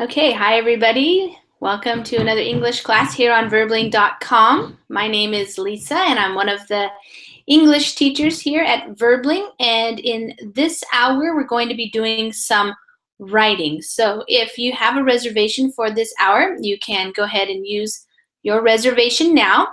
Okay, hi everybody. Welcome to another English class here on Verbling.com. My name is Lisa and I'm one of the English teachers here at Verbling, and in this hour we're going to be doing some writing. So if you have a reservation for this hour, you can go ahead and use your reservation now.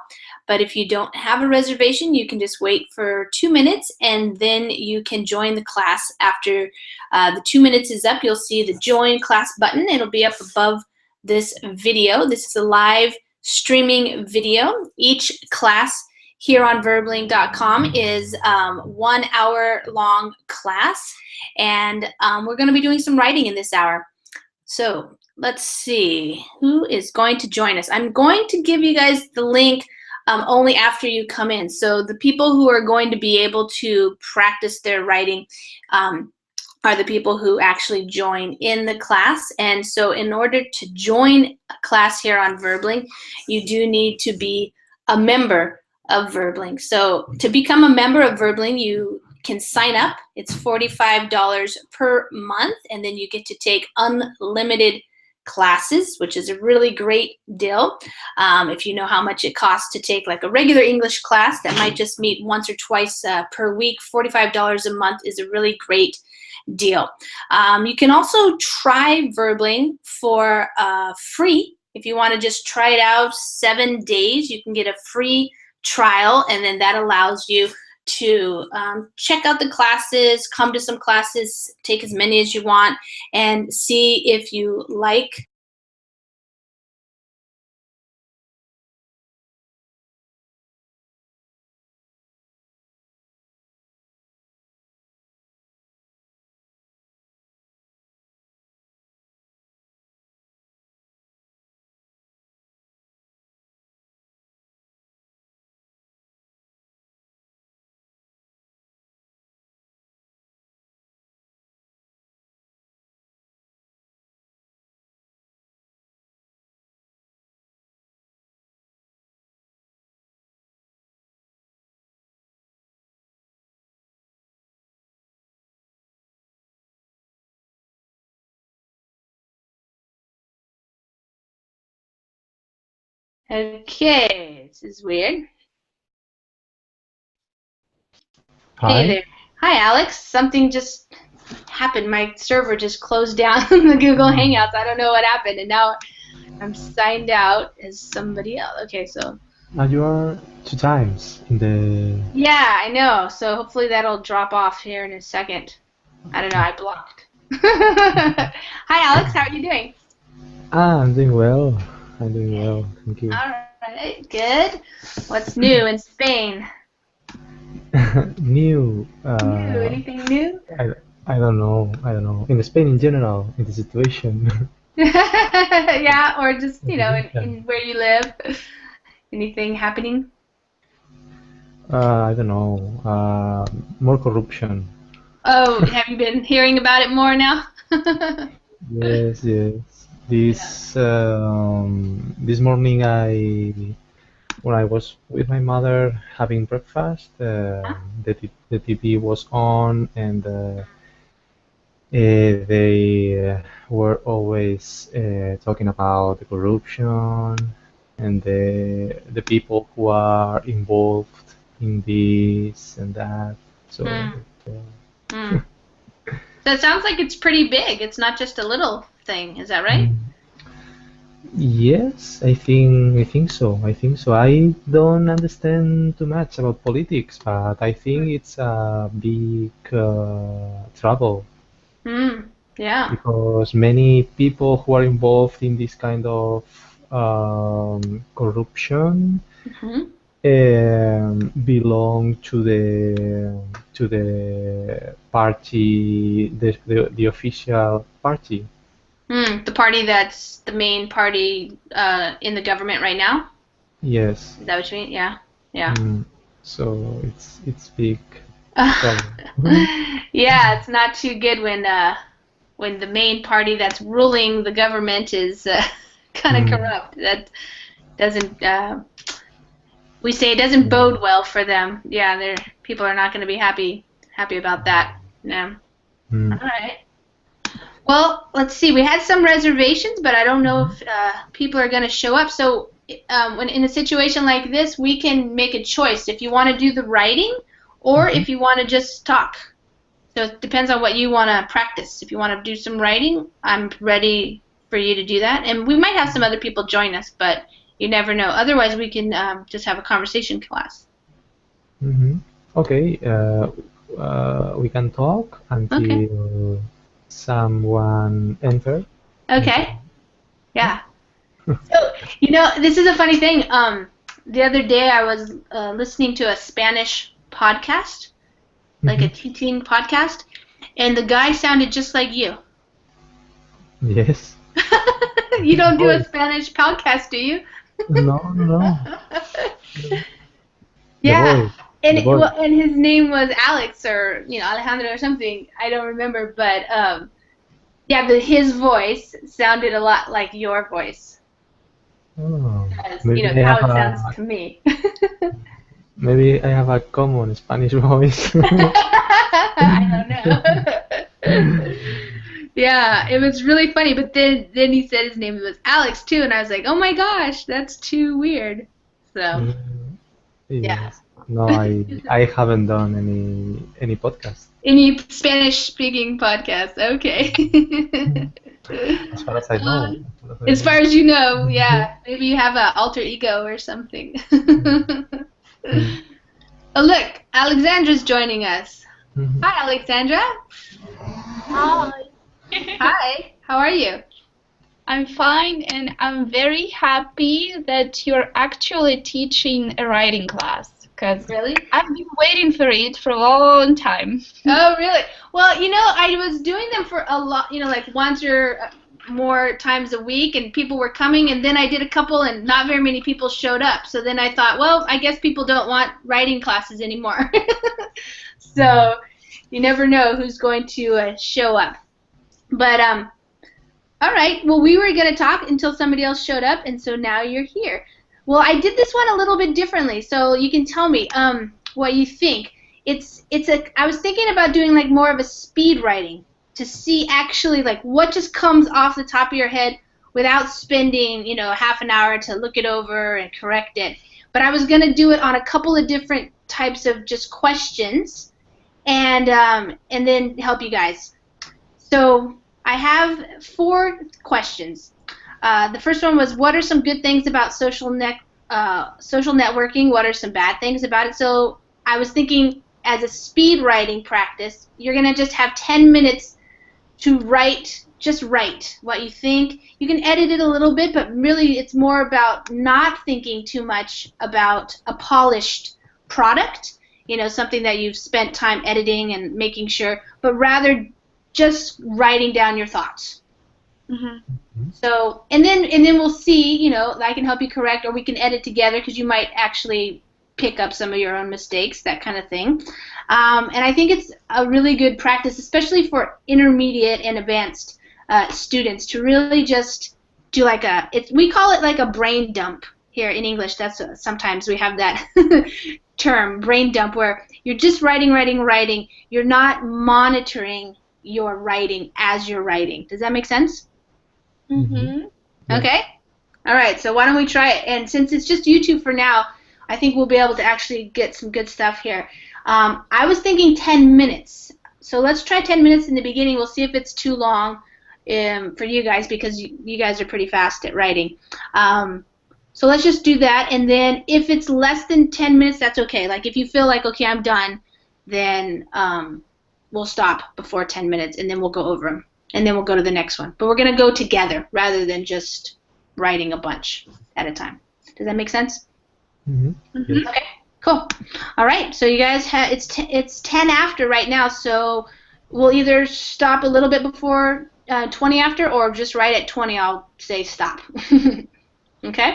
But if you don't have a reservation, you can just wait for 2 minutes and then you can join the class after the 2 minutes is up. You'll see the join class button. It'll be up above this video. This is a live streaming video. Each class here on Verbling.com is 1 hour long class, and we're going to be doing some writing in this hour. So let's see who is going to join us. I'm going to give you guys the link only after you come in. So the people who are going to be able to practice their writing are the people who actually join in the class. And so in order to join a class here on Verbling, you do need to be a member of Verbling. So to become a member of Verbling, you can sign up. It's $45 per month, and then you get to take unlimited classes, which is a really great deal. If you know how much it costs to take like a regular English class that might just meet once or twice per week, $45 a month is a really great deal. You can also try Verbling for free. If you want to just try it out 7 days, you can get a free trial, and then that allows you to check out the classes, come to some classes, take as many as you want, and see if you like. Okay, this is weird. Hey Hi. there. Hi, Alex. Something just happened. My server just closed down the Google Hangouts. I don't know what happened, and now I'm signed out as somebody else. Okay, so Now you are two times in the. yeah, I know. So hopefully that'll drop off here in a second. I don't know. I blocked. Hi, Alex. How are you doing? I'm doing well. I'm doing well. Thank you. All right, good. What's new in Spain? New. New? Anything new? I, I don't know. I don't know. In Spain in general, in the situation. Yeah, or just, In the in situation. where you live. Anything happening? I don't know. More corruption. Oh, have you been hearing about it more now? Yes, yes. Yeah. This morning when I was with my mother having breakfast, the TV was on and they were always talking about the corruption and the people who are involved in this and that. So, Mm, mm. So it sounds like it's pretty big. It's not just a little thing. Is that right? mm, yes, I think so. I think so. I don't understand too much about politics, but I think it's a big trouble Mm, yeah. because many people who are involved in this kind of corruption Hmm. belong to the party, the official party. Mm, the party that's the main party in the government right now? Yes. Is that what you mean? Yeah. Yeah. Mm. So it's big trouble. Yeah, it's not too good when the main party that's ruling the government is kind of Mm. corrupt. That doesn't we say it doesn't Yeah. bode well for them. Yeah, they're people are not going to be happy about that. Yeah. Mm. All right. Well, let's see. We had some reservations, but I don't know if people are going to show up. So when in a situation like this, we can make a choice if you want to do the writing or if you want to just talk. So it depends on what you want to practice. If you want to do some writing, I'm ready for you to do that. And we might have some other people join us, but you never know. Otherwise, we can just have a conversation class. Okay, we can talk until someone enters. Okay. Yeah. So, this is a funny thing. The other day I was listening to a Spanish podcast, like a teaching podcast, and the guy sounded just like you. Yes. You don't do a Spanish podcast, do you? No. Yeah. And his name was Alex or Alejandro or something. I don't remember, but his voice sounded a lot like your voice. Oh, As, how it sounds to me. Maybe I have a common Spanish voice. I don't know. Yeah, it was really funny, but then he said his name was Alex too, and I was like, oh my gosh, that's too weird. So, yeah. No, I haven't done any podcast. Any Spanish-speaking podcast? Okay. As far as I know. As far as you know, yeah. Maybe you have an alter ego or something. Oh, look, Alexandra's joining us. Hi, Alexandra. Hi. Hi. How are you? I'm fine, and I'm very happy that you're actually teaching a writing class. Because really? I've been waiting for it for a long time. Oh, really? Well, I was doing them for a lot, like once or more times a week, and people were coming, and then I did a couple, and not very many people showed up. So then I thought, well, I guess people don't want writing classes anymore. So you never know who's going to show up. But, all right. Well, we were going to talk until somebody else showed up, and so now you're here. Well, I did this one a little bit differently, so you can tell me what you think. I was thinking about doing like more of a speed writing to see actually like what just comes off the top of your head without spending half an hour to look it over and correct it. But I was gonna do it on a couple of different types of just questions, and then help you guys. So I have 4 questions. The first one was, what are some good things about social networking? What are some bad things about it? So I was thinking, as a speed writing practice, you're going to just have 10 minutes to just write what you think. You can edit it a little bit, but really it's more about not thinking too much about a polished product, something that you've spent time editing and making sure, but rather just writing down your thoughts. So, and then we'll see, I can help you correct, or we can edit together because you might actually pick up some of your own mistakes, that kind of thing. And I think it's a really good practice, especially for intermediate and advanced students, to really just do we call it like a brain dump here in English. That's sometimes we have that term, brain dump, where you're just writing. You're not monitoring your writing as you're writing. Does that make sense? Okay. All right. So why don't we try it? And since it's just YouTube for now, I think we'll be able to actually get some good stuff here. I was thinking 10 minutes. So let's try 10 minutes in the beginning. We'll see if it's too long for you guys, because you guys are pretty fast at writing. So let's just do that. And then if it's less than 10 minutes, that's okay. Like if you feel like, okay, I'm done, then we'll stop before 10 minutes, and then we'll go over them. And then we'll go to the next one. But we're going to go together rather than just writing a bunch at a time. Does that make sense? Okay, cool. All right, so you guys it's 10 after right now, so we'll either stop a little bit before 20 after, or just right at 20 I'll say stop. Okay?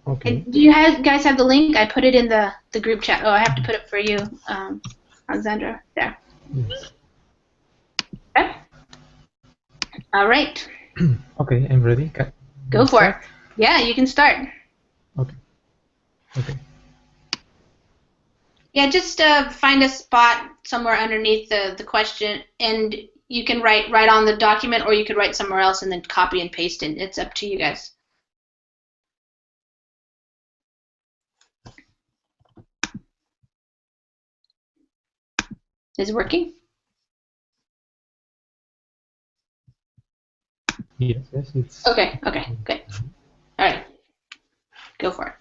Okay. And do you guys have the link? I put it in the group chat. Oh, I have to put it for you, Alexandra. There. Yes. Okay. All right. Okay, I'm ready. Go for it. Yeah, you can start. Okay. Yeah, just find a spot somewhere underneath the question, and you can write right on the document, or you could write somewhere else and then copy and paste it. It's up to you guys. Is it working? Yes, yes, it's Okay, good. All right, go for it.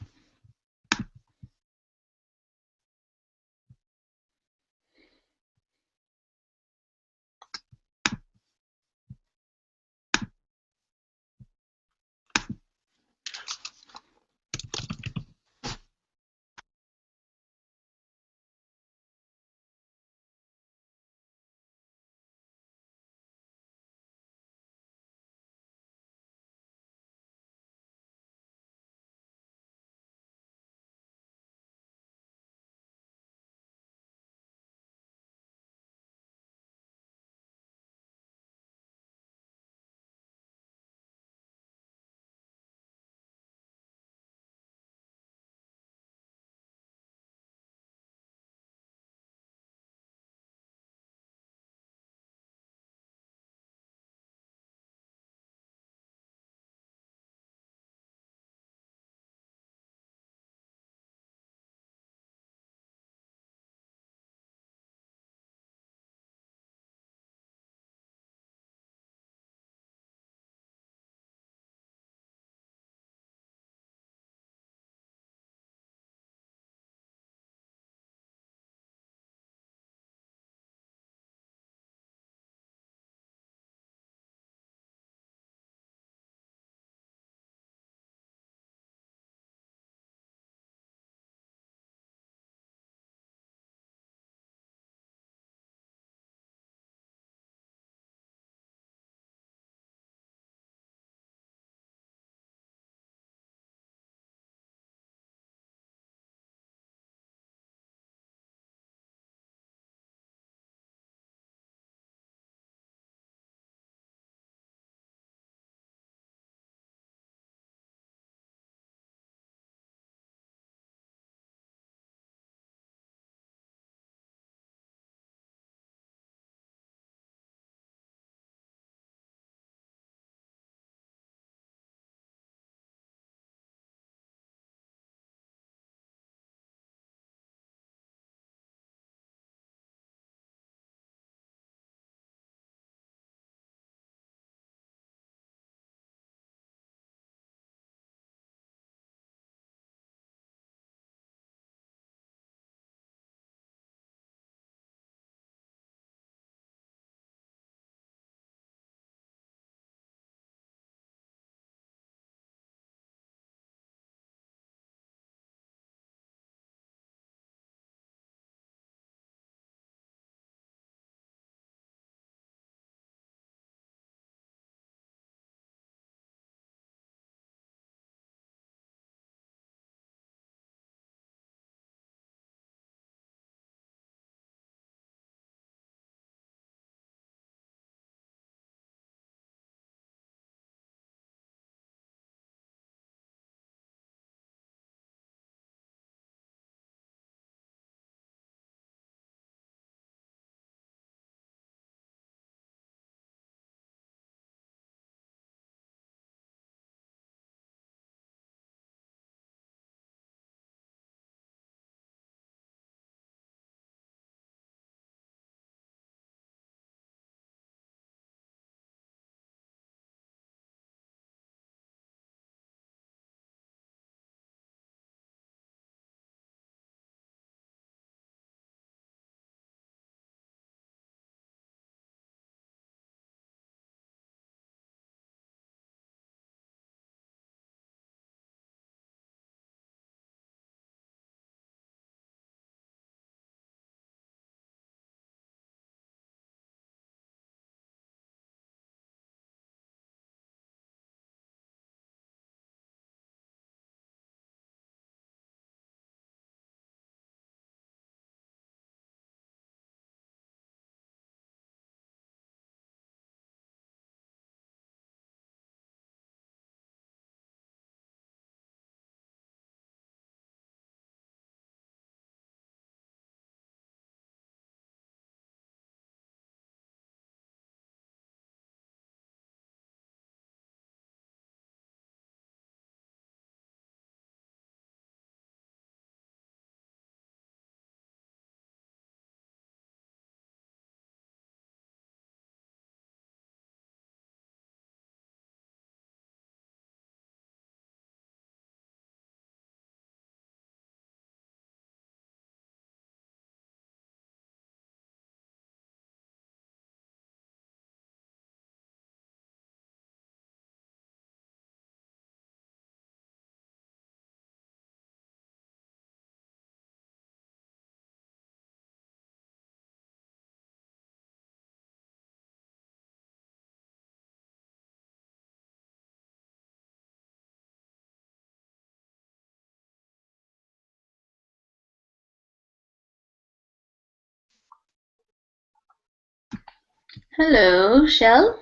Hello, Shell.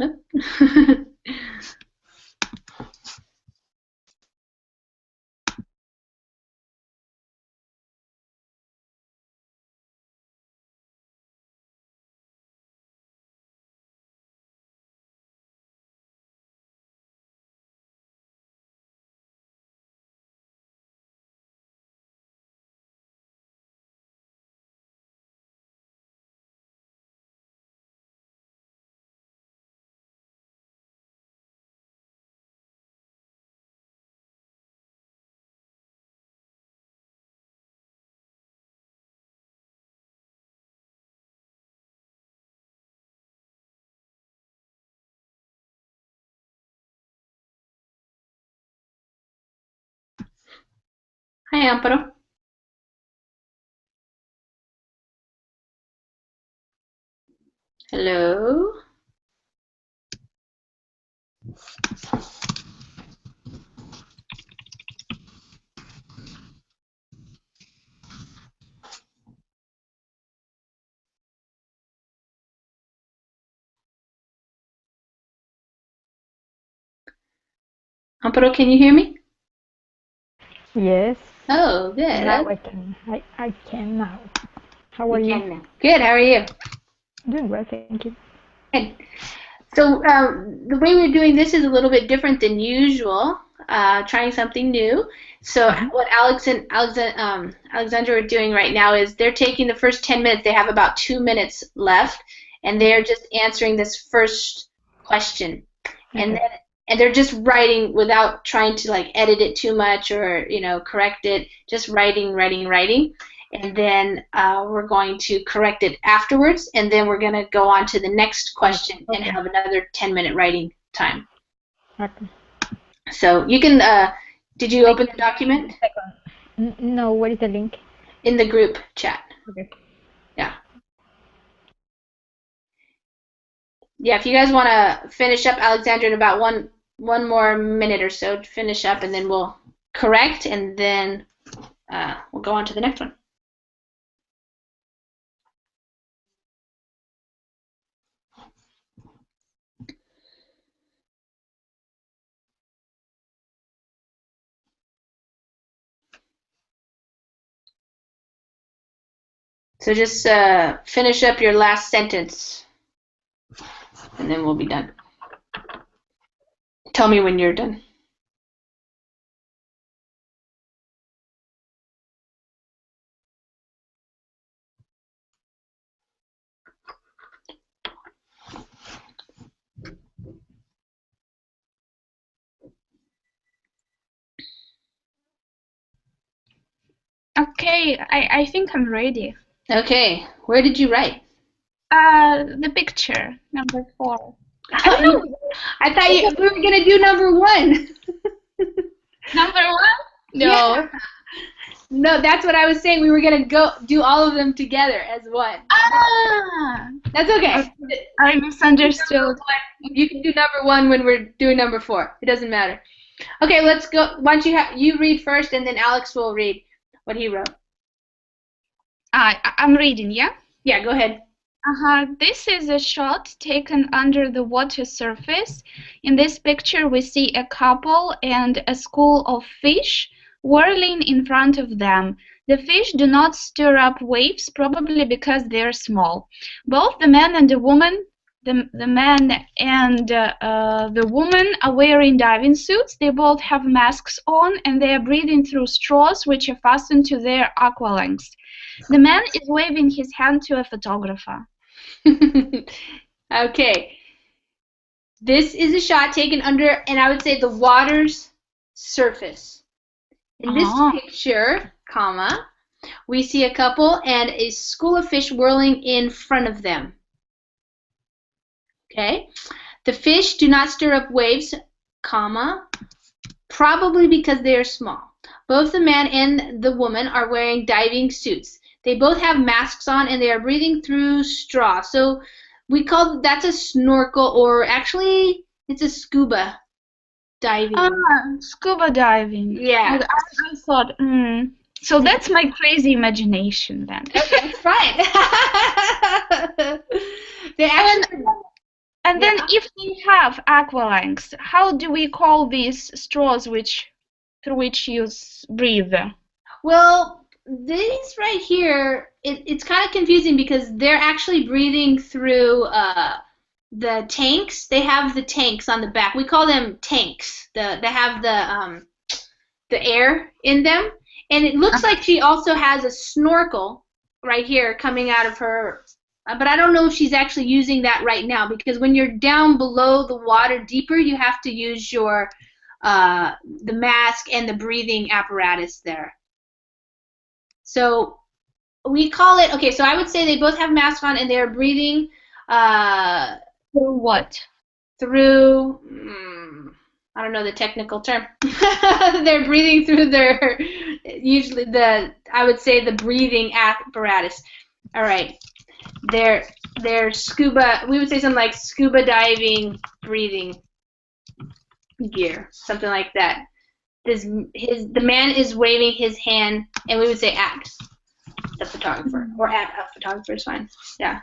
Oop. Hi, Amparo. Hello. Amparo, can you hear me? Yes. Oh, good. Now I can. I can now. How are You you? can now. Good. How are you? Doing well, thank you. Good. So the way we're doing this is a little bit different than usual. Trying something new. So what Alexandra are doing right now is they're taking the first 10 minutes. They have about 2 minutes left, and they're just answering this first question, and Okay. then and they're just writing without trying to like edit it too much or correct it. Just writing, and then we're going to correct it afterwards, and then we're going to go on to the next question and Okay. have another 10-minute writing time. Okay. So you can, did you open the document? No, what is the link? In the group chat. Okay. Yeah. Yeah, if you guys want to finish up, Alexandra, in about one more minute or so to finish up, and then we'll correct, and then we'll go on to the next one. So just finish up your last sentence, and then we'll be done. Tell me when you're done. Okay, I think I'm ready. Okay, where did you write? The picture, number 4. Oh, no. I thought we were going to do number 1. Number 1? No. Yeah. No, that's what I was saying. We were going to go do all of them together as one. Ah! That's okay. I misunderstood. You can do number 1 when we're doing number 4. It doesn't matter. Okay, let's go. Why don't you read first, and then Alex will read what he wrote. I'm reading, yeah? Yeah, go ahead. This is a shot taken under the water surface. In this picture, we see a couple and a school of fish whirling in front of them. The fish do not stir up waves, probably because they are small. Both the man and the woman, the man and the woman are wearing diving suits. They both have masks on, and they are breathing through straws, which are fastened to their aqualungs. The man is waving his hand to a photographer. Okay. This is a shot taken under, and I would say, the water's surface. In this picture, comma, we see a couple and a school of fish whirling in front of them. Okay. The fish do not stir up waves, comma, probably because they are small. Both the man and the woman are wearing diving suits. They both have masks on, and they are breathing through straw. So we call that's a snorkel, or actually it's a scuba diving. Scuba diving. Yeah. I thought, So that's my crazy imagination then. That's fine. They actually, And then Yeah. if they have aqualungs, how do we call these straws through which you breathe? well, these right here, it's kind of confusing because they're actually breathing through the tanks. They have the tanks on the back. We call them tanks. They have the air in them, and it looks like she also has a snorkel right here coming out of her. But I don't know if she's actually using that right now, because when you're down below the water deeper, you have to use your the mask and the breathing apparatus there. So we call it, okay, so I would say they both have masks on and they're breathing Through what? through, I don't know the technical term. They're breathing through their, usually I would say the breathing apparatus. All right. They're scuba, we would say something like scuba diving breathing gear, something like that. The man is waving his hand, and we would say at the photographer, or at a photographer is fine. Yeah.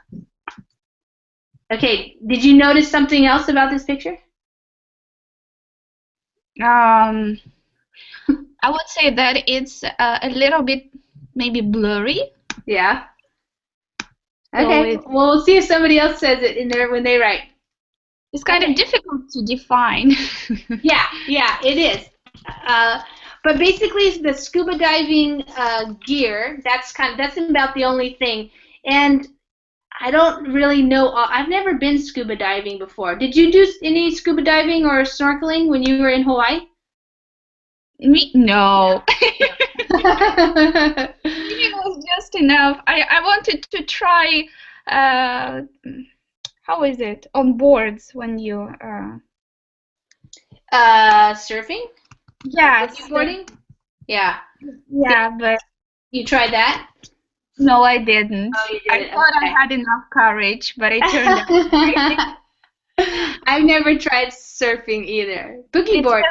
Okay, did you notice something else about this picture? I would say that it's a little bit maybe blurry. Yeah. So Okay, well, we'll see if somebody else says it in there when they write. It's kind of difficult to define. Yeah, it is. But basically, the scuba diving gear, that's about the only thing. And I don't really know. I've never been scuba diving before. Did you do any scuba diving or snorkeling when you were in Hawaii? Me? No. It was just enough. I wanted to try, how is it, on boards when you... Surfing? Yeah. Boarding? Yeah. Yeah, but... You tried that? No, I didn't. Oh, you I didn't. thought I Okay. had enough courage, but it turned out... I've never tried surfing either. Boogie board.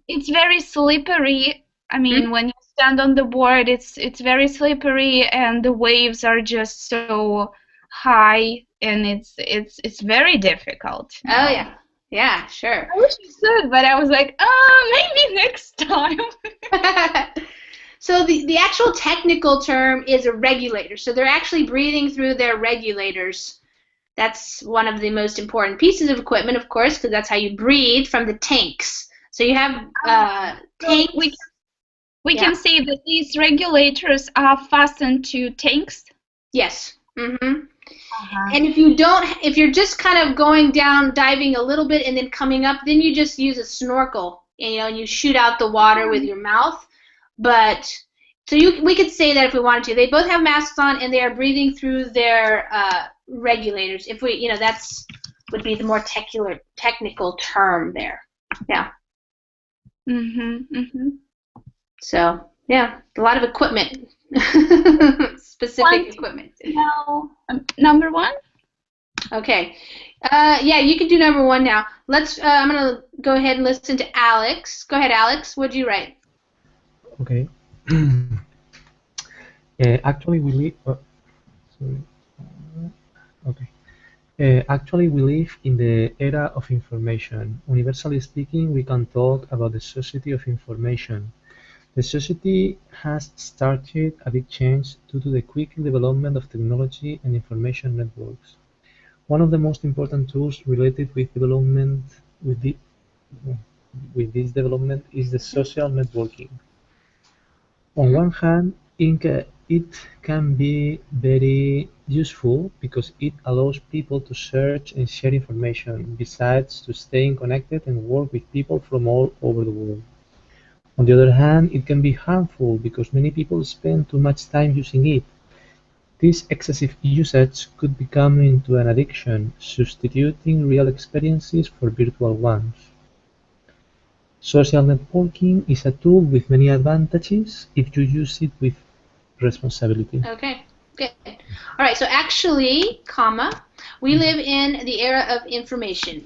It's very slippery. I mean, when you stand on the board, it's very slippery, and the waves are just so high, and it's very difficult. Oh yeah, yeah, sure. I wish you could, but I was like, maybe next time. So the actual technical term is a regulator. So they're actually breathing through their regulators. That's one of the most important pieces of equipment, of course, because that's how you breathe from the tanks. So you have tanks. We can say that these regulators are fastened to tanks. Yes. Mm-hmm. And if you're just kind of going down, diving a little bit, and then coming up, then you just use a snorkel, and you shoot out the water with your mouth. But so we could say that if we wanted to. They both have masks on, and they are breathing through their regulators. If we, that's would be the more technical term there. Yeah. So yeah, a lot of equipment, specific equipment. Now, number one. Okay. Yeah, you can do number one now. I'm gonna go ahead and listen to Alex. Go ahead, Alex. What'd you write? Okay. Actually, we live. Sorry. Okay. Actually, we live in the era of information. Universally speaking, we can talk about the society of information. The society has started a big change due to the quick development of technology and information networks. One of the most important tools related with this development is the social networking. On one hand, it can be very useful because it allows people to search and share information, besides to staying connected and work with people from all over the world. On the other hand, it can be harmful because many people spend too much time using it. This excessive usage could become into an addiction, substituting real experiences for virtual ones. Social networking is a tool with many advantages if you use it with responsibility. Okay, good. All right, so actually, we live in the era of information.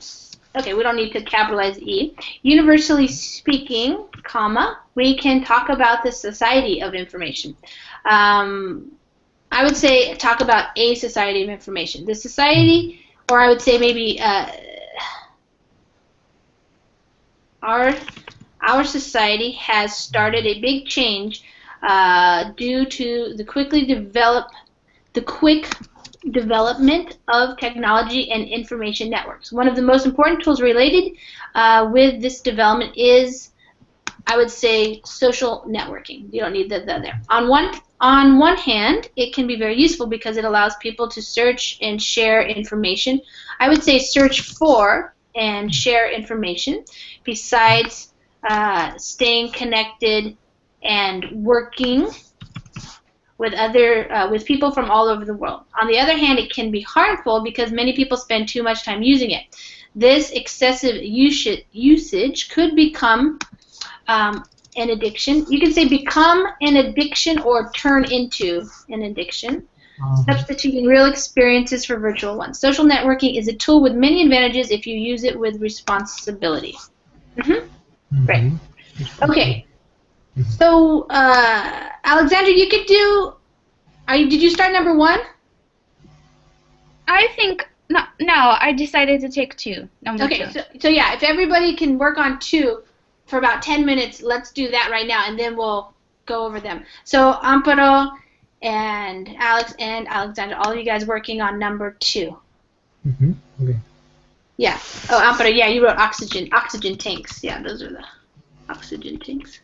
Okay, we don't need to capitalize E. Universally speaking, comma, we can talk about the society of information. I would say talk about a society of information. The society, or I would say maybe our society has started a big change due to the quick development of technology and information networks. One of the most important tools related with this development is, I would say, social networking. You don't need the there. On one hand, it can be very useful because it allows people to search and share information. I would say search for and share information besides staying connected and working with people from all over the world. On the other hand, it can be harmful because many people spend too much time using it. This excessive usage could become an addiction. You can say become an addiction or turn into an addiction, substituting real experiences for virtual ones. Social networking is a tool with many advantages if you use it with responsibility. Great. Okay. So, Alexandra, you could do. Did you start number 1? I think no. I decided to take 2. Number 2. Okay. So yeah, if everybody can work on 2 for about 10 minutes, let's do that right now, and then we'll go over them. So Amparo and Alex and Alexandra, all of you guys working on number 2. Okay. Yeah. Oh, Amparo, yeah, you wrote oxygen tanks. Yeah, those are the oxygen tanks.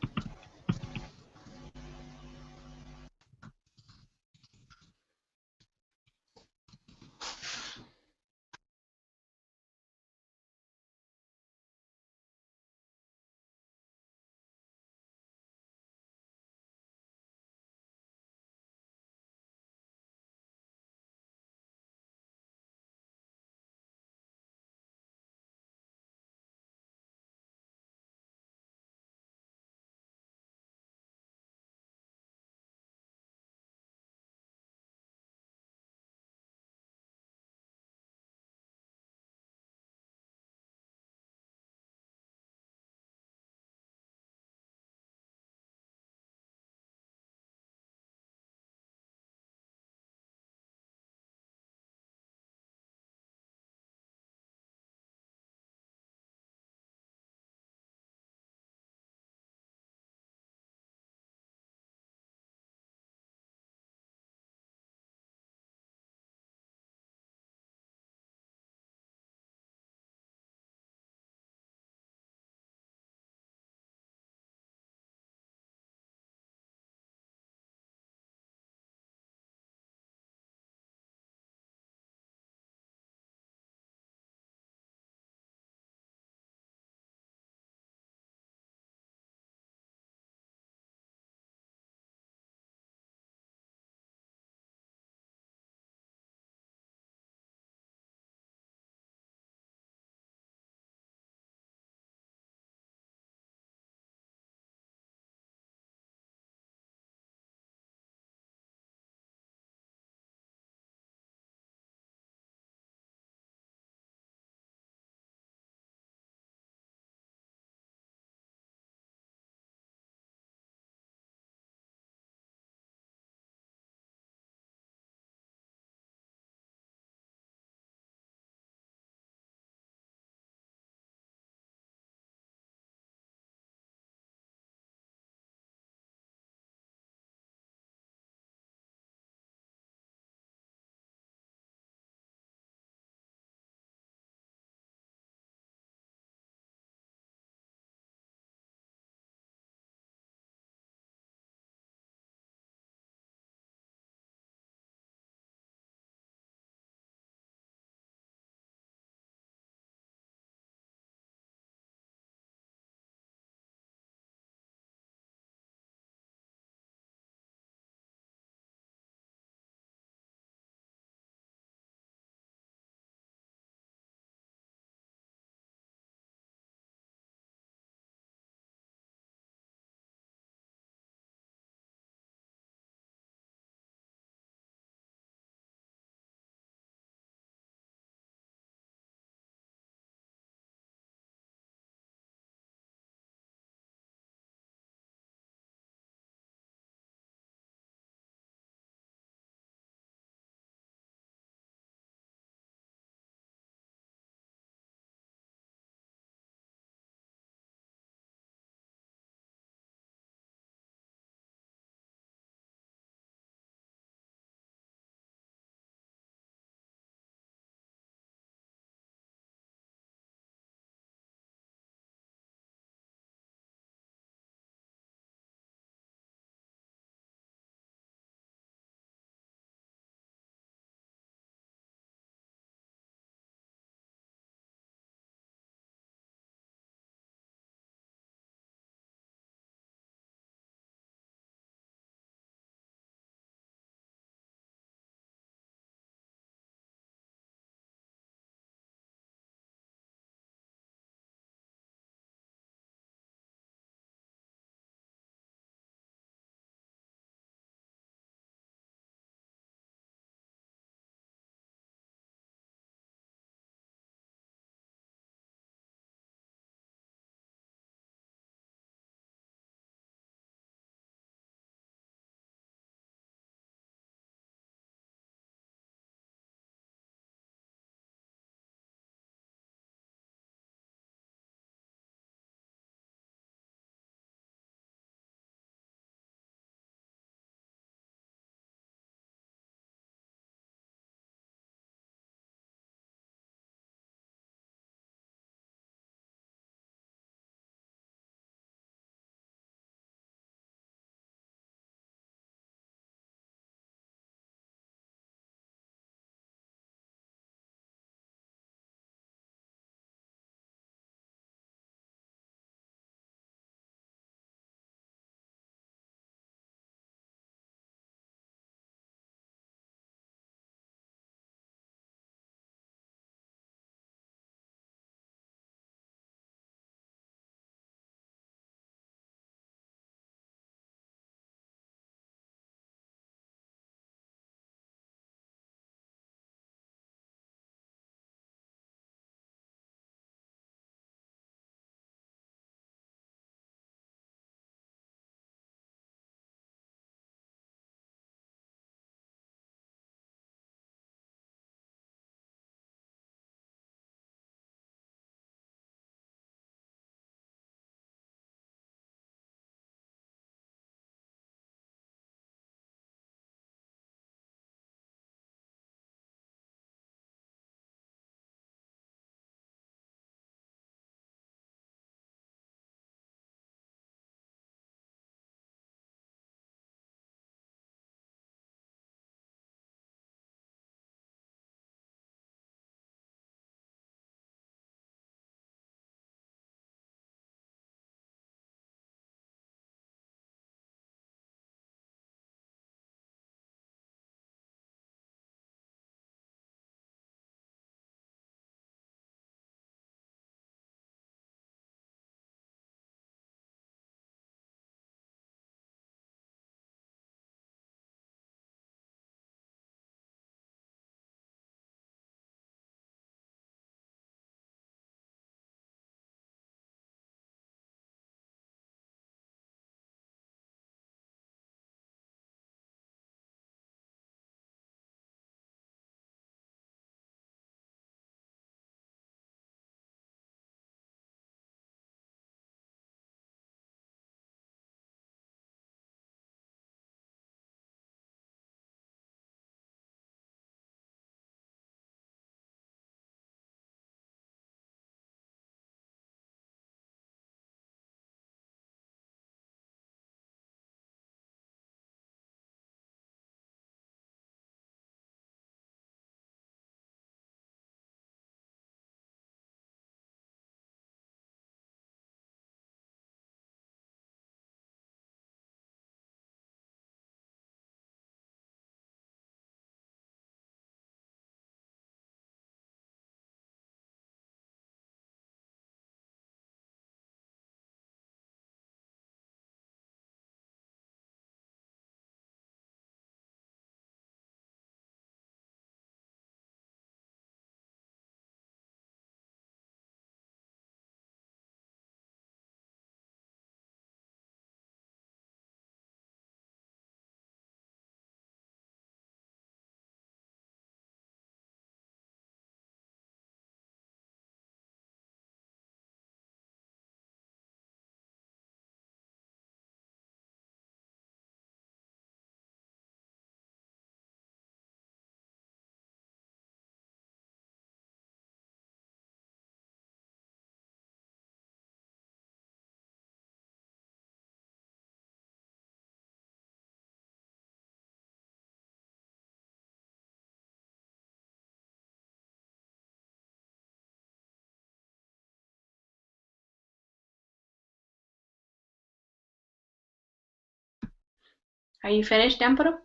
Are you finished, Amparo?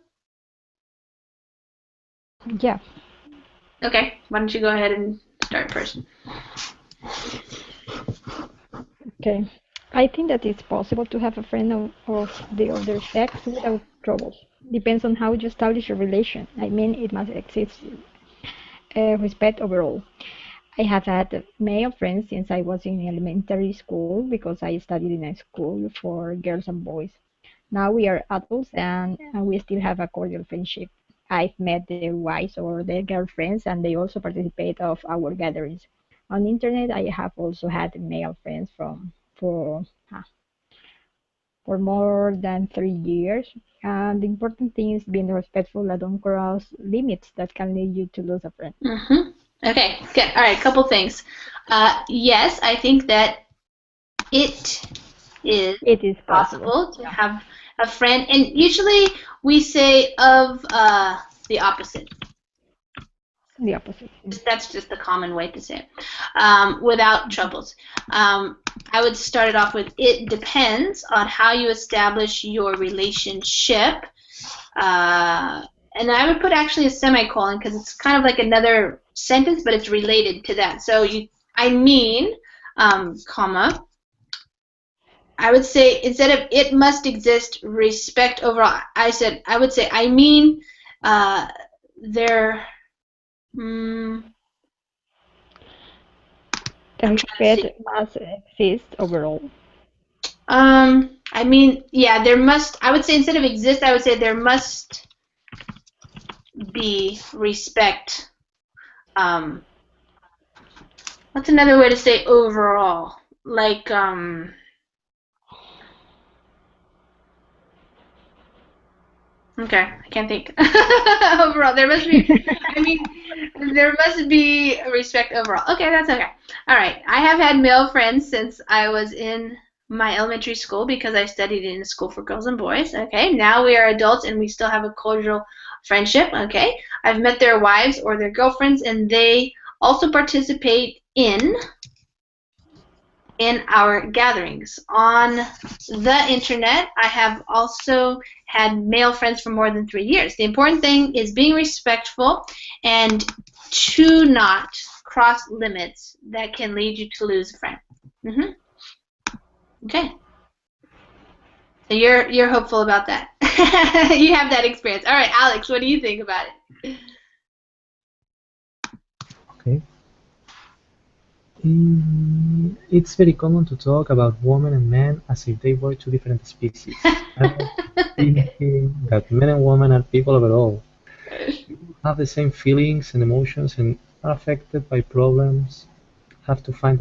Yeah. Okay, why don't you go ahead and start first? Okay. I think that it's possible to have a friend of the other sex without troubles. Depends on how you establish a relation. I mean, it must exist respect overall. I have had male friends since I was in elementary school because I studied in a school for girls and boys. Now we are adults and we still have a cordial friendship. I've met the wives or the girlfriends and they also participate of our gatherings. On the internet, I have also had male friends for more than 3 years. And the important thing is being respectful and don't cross limits that can lead you to lose a friend. Mm-hmm. Okay, good. All right, couple things. Yes, I think that it is possible to have a friend, and usually we say of the opposite. The opposite. That's just the common way to say it, without troubles. I would start it off with, it depends on how you establish your relationship. And I would put actually a semicolon because it's kind of like another sentence, but it's related to that. So comma, I would say instead of it must exist, respect overall. I would say there. The respect must exist overall. There must. I would say instead of exist, I would say there must be respect. What's another way to say overall? Like Okay, I can't think. Overall, there must be. There must be respect overall. Okay, that's okay. All right, I have had male friends since I was in my elementary school because I studied in a school for girls and boys. Okay, now we are adults and we still have a cordial friendship. Okay, I've met their wives or their girlfriends, and they also participate in our gatherings. On the internet, I have also had male friends for more than 3 years. The important thing is being respectful and to not cross limits that can lead you to lose a friend. Okay. So you're hopeful about that. You have that experience. All right, Alex, what do you think about it? Okay. It's very common to talk about women and men as if they were two different species. I'm thinking that men and women are people overall. People have the same feelings and emotions and are affected by problems. Have to find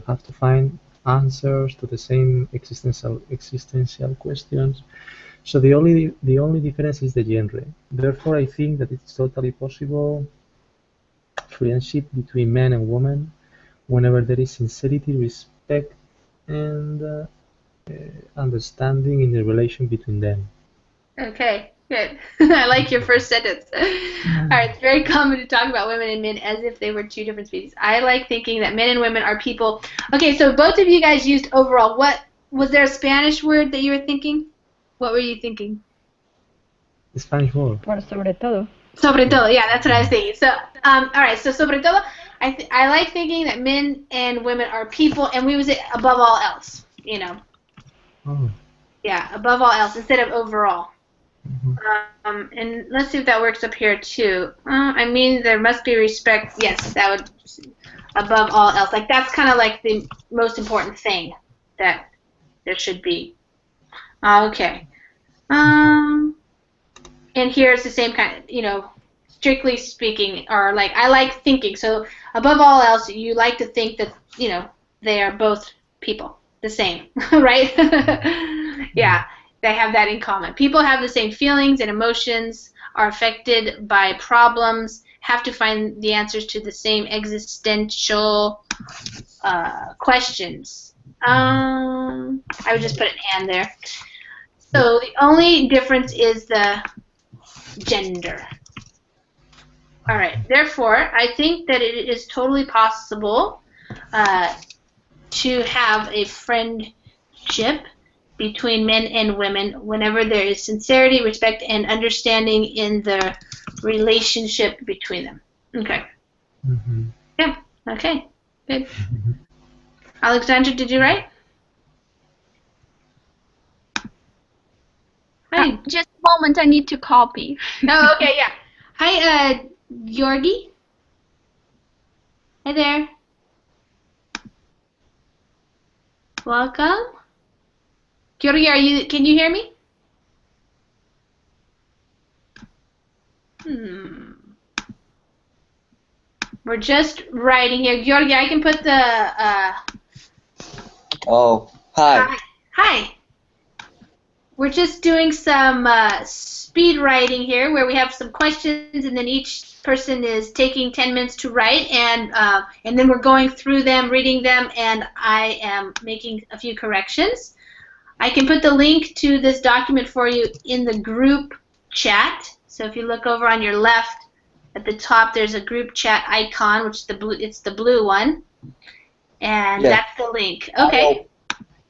have to find answers to the same existential questions. So the only difference is the genre. Therefore, I think that it's totally possible friendship between men and women whenever there is sincerity, respect, and understanding in the relation between them. Okay, good. I like your first sentence. All right, it's very common to talk about women and men as if they were two different species. I like thinking that men and women are people. Okay, so both of you guys used overall. What was there a Spanish word that you were thinking? What were you thinking? The Spanish word. Por sobre todo. Sobre todo, yeah, that's what I was thinking. So, all right, so sobre todo, I like thinking that men and women are people, and we would say above all else, you know. Oh. Yeah, above all else instead of overall. Mm-hmm. And let's see if that works up here too. There must be respect. Yes, that would above all else. Like that's kind of like the most important thing that there should be. Okay. And here's the same kind of, strictly speaking, or like I like thinking. So above all else, you like to think that they are both people, the same, right? Yeah. They have that in common. People have the same feelings and emotions, are affected by problems, have to find the answers to the same existential questions. I would just put an and there. So the only difference is the gender. All right. Therefore, I think that it is totally possible to have a friendship between men and women whenever there is sincerity, respect, and understanding in the relationship between them. Okay. Mm-hmm. Yeah. Okay. Good. Alexandra, did you write? Hi. Just a moment, I need to copy. Oh, okay, yeah. Hi, Georgi. Hi there. Welcome. Georgi, can you hear me? We're just writing here. Georgi, I can put the, Oh, hi. Hi. We're just doing some speed writing here where we have some questions and then each person is taking 10 minutes to write and then we're going through them, reading them, and I am making a few corrections. I can put the link to this document for you in the group chat. So if you look over on your left at the top, there's a group chat icon, which is the blue, it's the blue one. And Yeah. that's the link. Okay.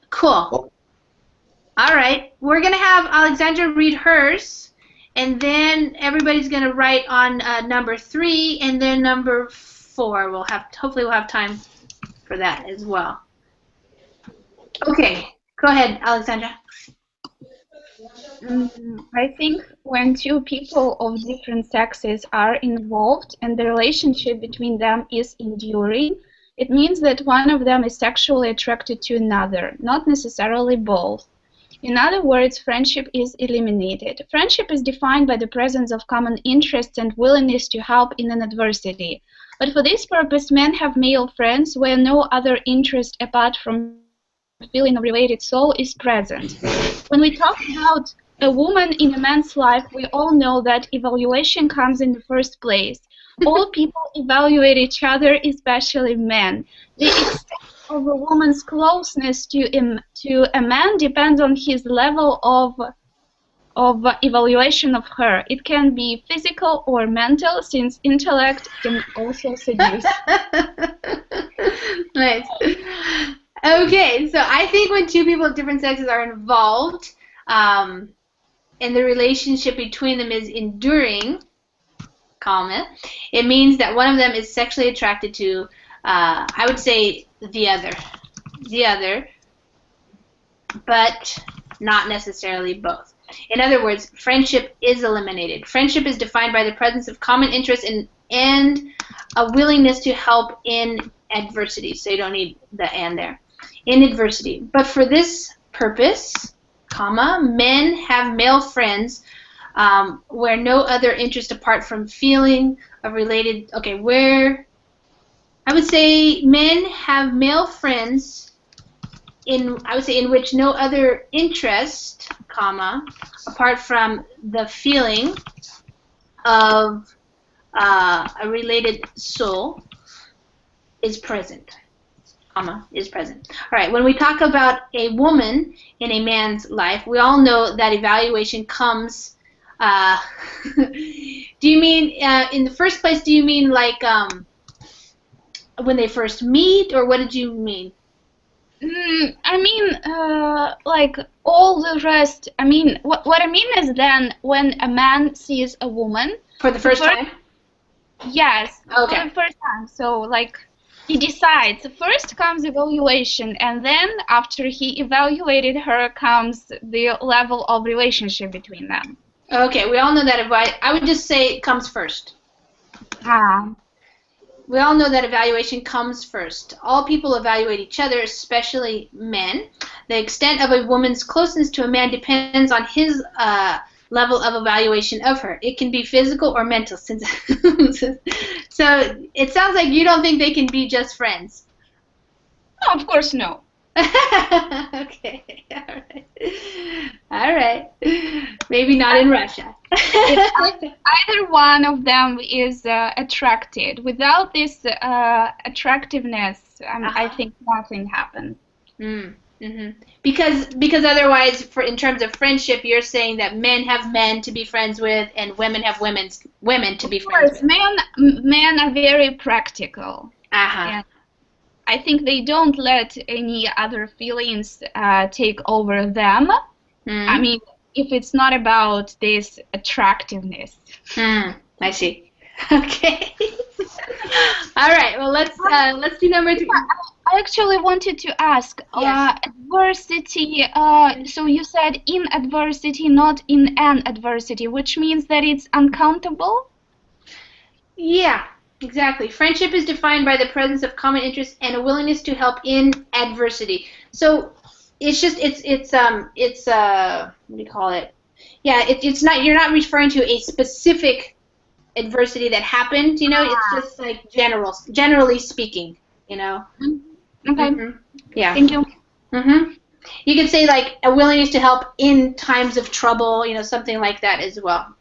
Cool. All right. We're going to have Alexandra read hers, and then everybody's going to write on number 3, and then number 4. Hopefully we'll have time for that as well. Okay. Go ahead, Alexandra. I think when two people of different sexes are involved and the relationship between them is enduring, it means that one of them is sexually attracted to another, not necessarily both. In other words, friendship is eliminated. Friendship is defined by the presence of common interests and willingness to help in an adversity. But for this purpose, men have male friends where no other interest apart from feeling a related soul is present. When we talk about a woman in a man's life, we all know that evaluation comes in the first place. All people evaluate each other, especially men. The extent of a woman's closeness to a man depends on his level of evaluation of her. It can be physical or mental, since intellect can also seduce. Nice. Okay, so I think when two people of different sexes are involved, and the relationship between them is enduring, comma, it means that one of them is sexually attracted to, I would say, the other, but not necessarily both. In other words, friendship is eliminated. Friendship is defined by the presence of common interests and a willingness to help in adversity. So you don't need the and there. In adversity. But for this purpose, comma, men have male friends where no other interest apart from feeling a related, okay, where I would say men have male friends in which no other interest, comma, apart from the feeling of a related soul is present, comma, is present. All right, when we talk about a woman in a man's life, we all know that evaluation comes, do you mean, in the first place, do you mean like when they first meet, or what did you mean? I mean, like all the rest. I mean, what I mean is then when a man sees a woman For the first time? Yes, Okay. for the first time. So like he decides. First comes evaluation, and then after he evaluated her comes the level of relationship between them. Okay, we all know that I would just say it comes first. We all know that evaluation comes first. All people evaluate each other, especially men. The extent of a woman's closeness to a man depends on his level of evaluation of her. It can be physical or mental. So it sounds like you don't think they can be just friends. No, of course no. Okay, all right. Maybe not in Russia. Either one of them is attracted. Without this attractiveness, I think nothing happens. Mm-hmm. Because otherwise, in terms of friendship, you're saying that men have men to be friends with, and women have women to be friends with. Men are very practical. Uh-huh. I think they don't let any other feelings take over them. I mean, if it's not about this attractiveness. I see. Okay. All right. Well, let's do number 3. I actually wanted to ask, Yes. adversity, so you said in adversity, not in an adversity, which means that it's uncountable? Yeah, exactly. Friendship is defined by the presence of common interests and a willingness to help in adversity. So it's just what do you call it? Yeah, it's not, you're not referring to a specific adversity that happened, it's just like generally speaking, Okay, Yeah. thank you. You could say like a willingness to help in times of trouble, something like that as well.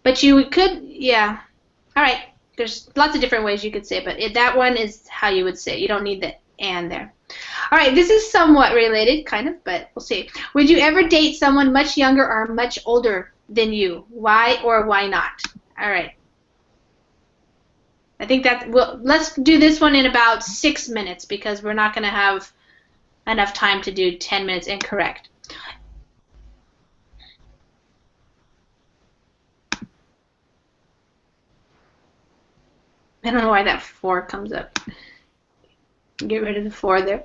But you could, yeah. All right. There's lots of different ways you could say it, but that one is how you would say it. You don't need the and there. All right, this is somewhat related, kind of, but we'll see. Would you ever date someone much younger or much older than you? Why or why not? All right. I think let's do this one in about 6 minutes because we're not going to have enough time to do 10 minutes incorrect. I don't know why that 4 comes up. Get rid of the 4 there.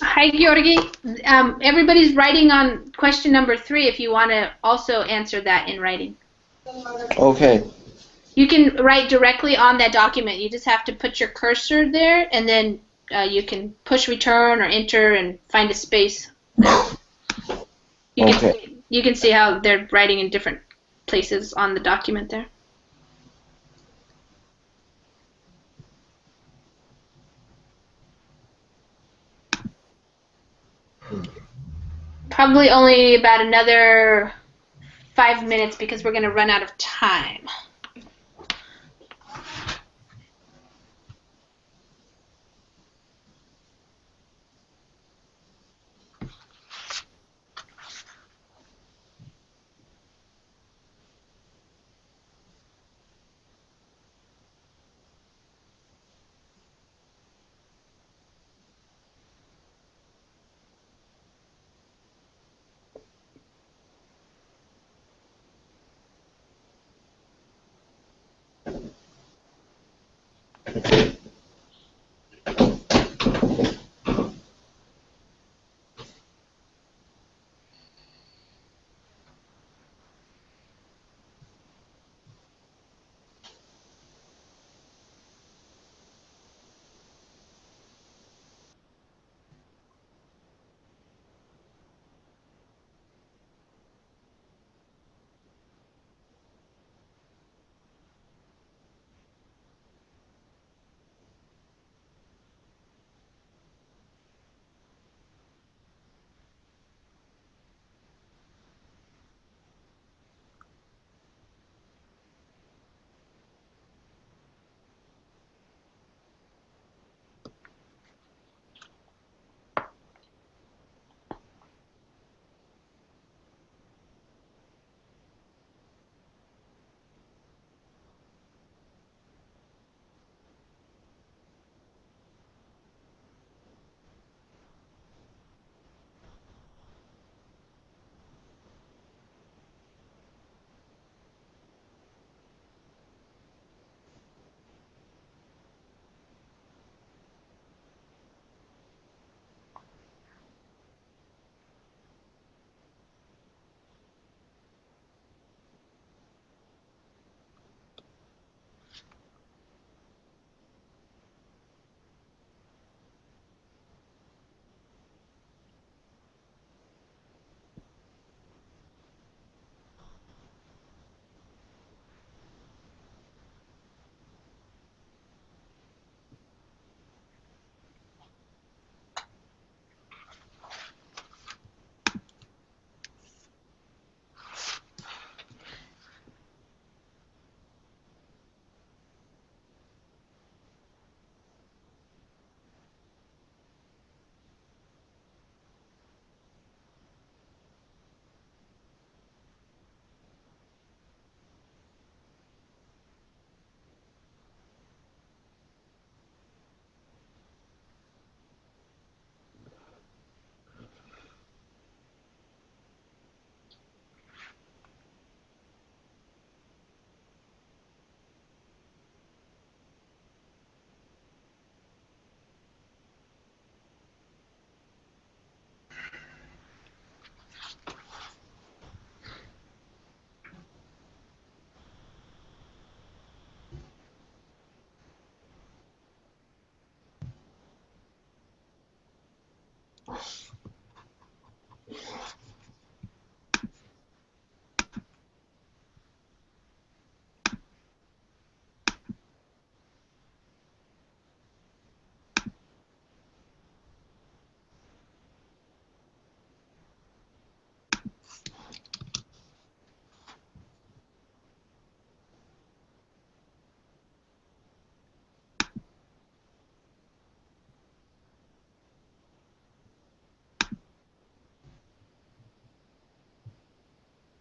Hi, Georgi. Everybody's writing on question number 3 if you want to also answer that in writing. Okay. You can write directly on that document. You just have to put your cursor there, and then you can push return or enter and find a space. You can see how they're writing in different places on the document there. Probably only about another 5 minutes because we're going to run out of time.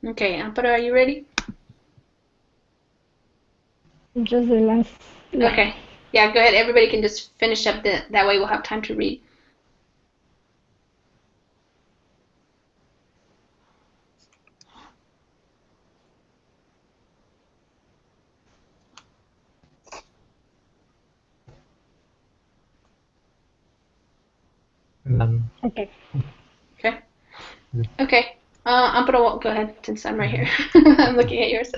Okay, Amparo, are you ready? Just the last one. Okay. Yeah, go ahead. Everybody can just finish up that way we'll have time to read. Okay. Okay. Yeah. Okay. Amparo, go ahead since I'm right here. I'm looking at yours.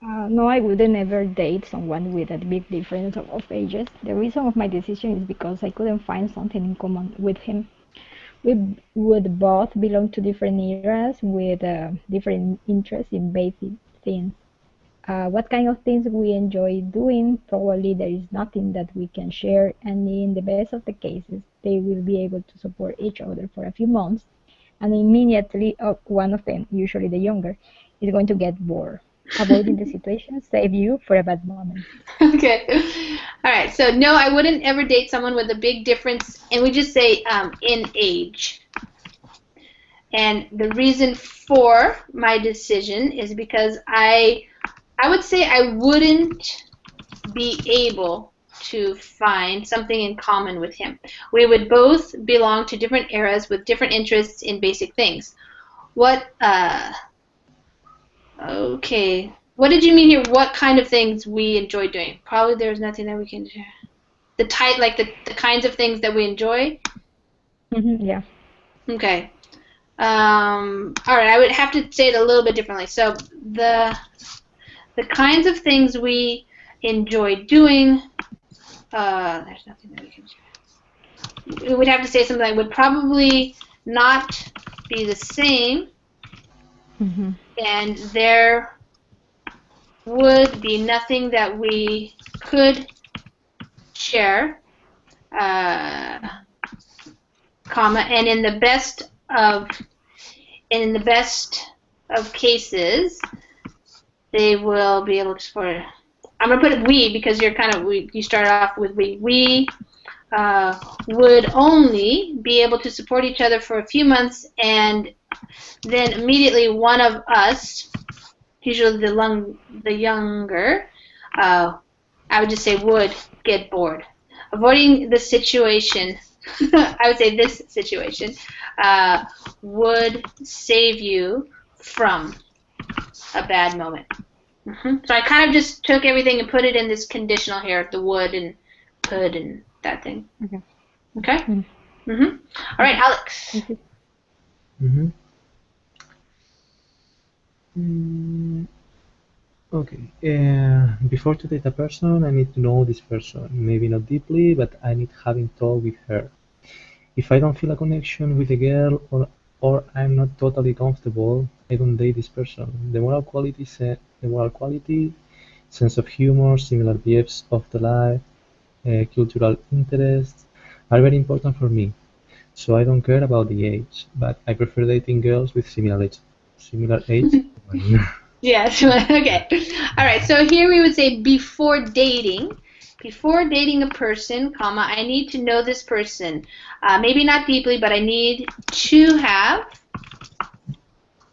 No, I wouldn't ever date someone with a big difference of ages. The reason of my decision is because I couldn't find something in common with him. We would both belong to different eras with different interests in basic things. What kind of things we enjoy doing, probably there is nothing that we can share, and in the best of the cases, they will be able to support each other for a few months, and immediately one of them, usually the younger, is going to get bored. Avoiding the situation save you for a bad moment. Okay. All right. So no, I wouldn't ever date someone with a big difference, and we just say in age. And the reason for my decision is because I would say I wouldn't be able to find something in common with him. We would both belong to different eras with different interests in basic things. What okay. What did you mean here? What kind of things we enjoy doing? Probably there's nothing that we can do. The type, like the kinds of things that we enjoy. Yeah. Okay. All right. I would have to say it a little bit differently. So the kinds of things we enjoy doing. There's nothing that we can do. We would have to say something that would probably not be the same, and there would be nothing that we could share, comma, and in the best of cases, they will be able to support. I'm gonna put we because you're kind of you start off with we. We would only be able to support each other for a few months, and then immediately one of us, usually the younger, I would just say would get bored. Avoiding the situation, I would say this situation, would save you from a bad moment. So I kind of just took everything and put it in this conditional here, the would and could and that thing. Okay? All right, Alex. Okay. Before to date a person, I need to know this person. Maybe not deeply, but I need having talk with her. If I don't feel a connection with a girl or I'm not totally comfortable, I don't date this person. The moral quality, sense of humor, similar views of the life, cultural interests are very important for me. So I don't care about the age, but I prefer dating girls with similar age. Yes. Okay. All right. So here we would say before dating a person, comma, I need to know this person. Maybe not deeply, but I need to have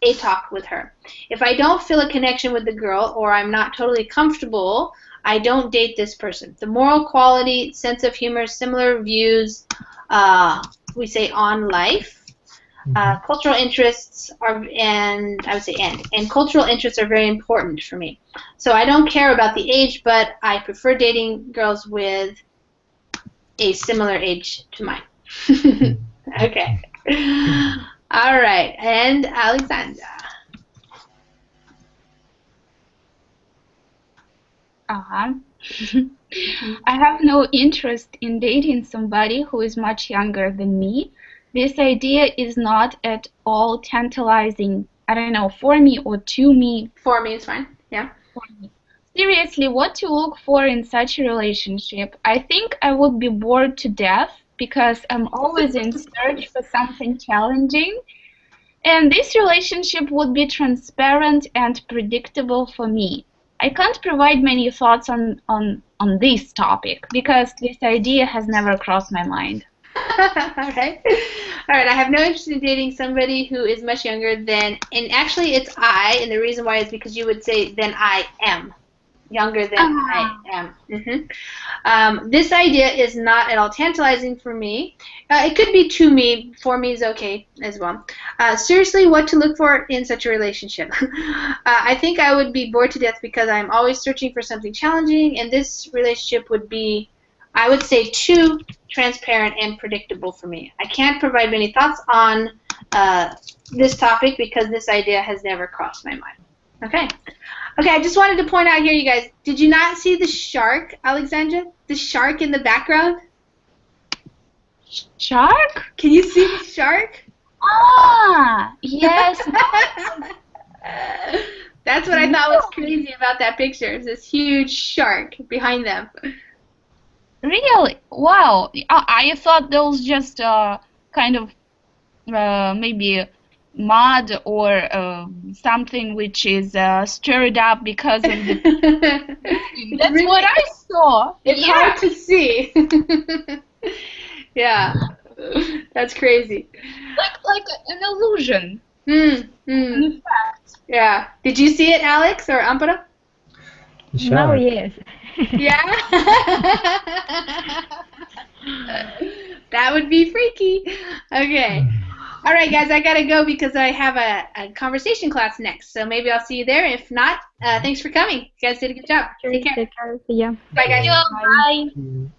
a talk with her. If I don't feel a connection with the girl or I'm not totally comfortable, I don't date this person. The moral quality, sense of humor, similar views, we say on life. Cultural interests are, and I would say and cultural interests are very important for me. So I don't care about the age, but I prefer dating girls with a similar age to mine. Okay. All right, and Alexandra. I have no interest in dating somebody who is much younger than me. this idea is not at all tantalizing, I don't know, for me or to me. For me is fine. Yeah. Seriously, what to look for in such a relationship? I think I would be bored to death because I'm always in search for something challenging. And this relationship would be transparent and predictable for me. I can't provide many thoughts on this topic because this idea has never crossed my mind. All right. All right. I have no interest in dating somebody who is much younger than, and actually it's I, and the reason why is because you would say than I am. Younger than I am. This idea is not at all tantalizing for me. It could be to me. For me is okay as well. Seriously, what to look for in such a relationship? I think I would be bored to death because I'm always searching for something challenging, and this relationship would be, I would say, too transparent and predictable for me. I can't provide many thoughts on this topic because this idea has never crossed my mind. Okay. Okay, I just wanted to point out here, you guys, did you not see the shark, Alexandra? The shark in the background? Shark? Can you see the shark? Ah, yes. That's what I thought was crazy about that picture. It's this huge shark behind them. Really? Wow. I thought those just kind of maybe mud or something which is stirred up because of the... That's really, what I saw. It's hard to see. Yeah. That's crazy. Like an illusion. In fact. Yeah. Did you see it, Alex or Amparo? Sure. Now, yes. Yeah? That would be freaky. Okay. All right, guys, I got to go because I have a conversation class next. So maybe I'll see you there. If not, thanks for coming. You guys did a good job. Take care. Take care. See ya. Bye, guys. Bye. Mm.